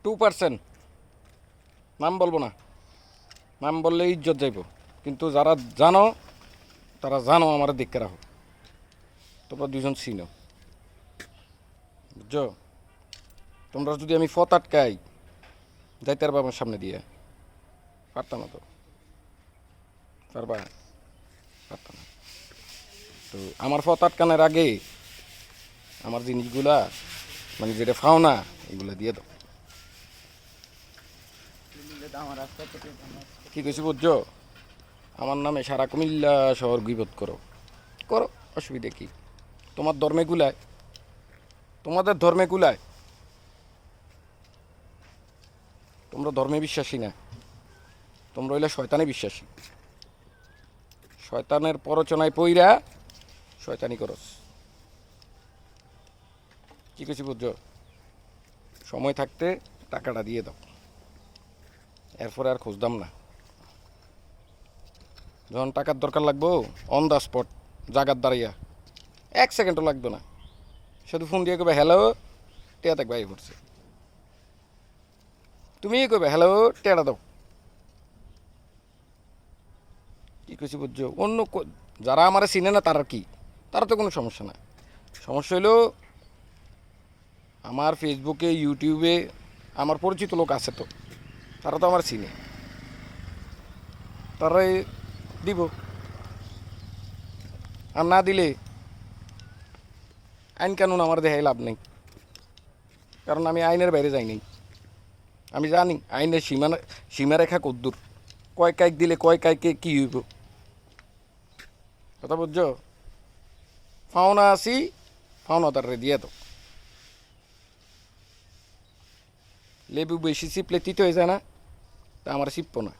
2%। নাম বলবো না, নাম বললে ইজ্জত যাইব, কিন্তু যারা জানো তারা জানো আমার দেখে রাখো, তোমরা দুজন চিনো, বুঝছো? তোমরা যদি আমি ফত আটকাই যাইতে পারবা আমার সামনে দিয়ে? পারতাম না তো, পারবা? পারতাম না। তো আমার ফত আটকানোর আগে আমার জিনিসগুলা, মানে যেটা ফাও না, এগুলো দিয়ে দাও। কি কইছি বুঝছো? আমার নামে সারা কুমিল্লা শহর গিবত করো, করো, অসুবিধা কি? তোমার ধর্মে গুলায়, তোমাদের ধর্মে গুলায়, তোমরা ধর্মে বিশ্বাসী না, তোমরা হইলে শয়তানে বিশ্বাসী। শয়তানের প্ররোচনায় পইরা শয়তানি করস। কি কইছি বুঝছো? সময় থাকতে টাকাটা দিয়ে দাও, এরপরে আর খুঁজদাম না। যখন টাকার দরকার লাগবো অন দ্য স্পট, জাগার দাঁড়াইয়া, 1 সেকেন্ডও লাগতো না, শুধু ফোন দিয়ে কবে হ্যালো, টেয়া দেখ ভাই করছে, তুমি কবে হ্যালো, টেয়াটা দাও। কি কইছি বুঝছো? অন্য যারা আমার চিনে না তারা কি, তারা তো কোনো সমস্যা না। সমস্যা হইলো আমার ফেসবুকে, ইউটিউবে আমার পরিচিত লোক আছে, তো তারা তো আমার চিনে, তারাই দিব। আর না দিলে আইন কানুন আমার দেখাই লাভ নেই, কারণ আমি আইনের বাইরে যাই নাই। আমি জানি আইনের সীমারেখা কদ্দূর, কয় কাইক দিলে কয় কাইকে কী হইব, কথা বুঝছো? ফাওনা আসি, ফাওনা তারে দিয়ে তো। লেবু বেশি চিপলে তিতে হয়ে যায় না, তা আমার চিপবো না।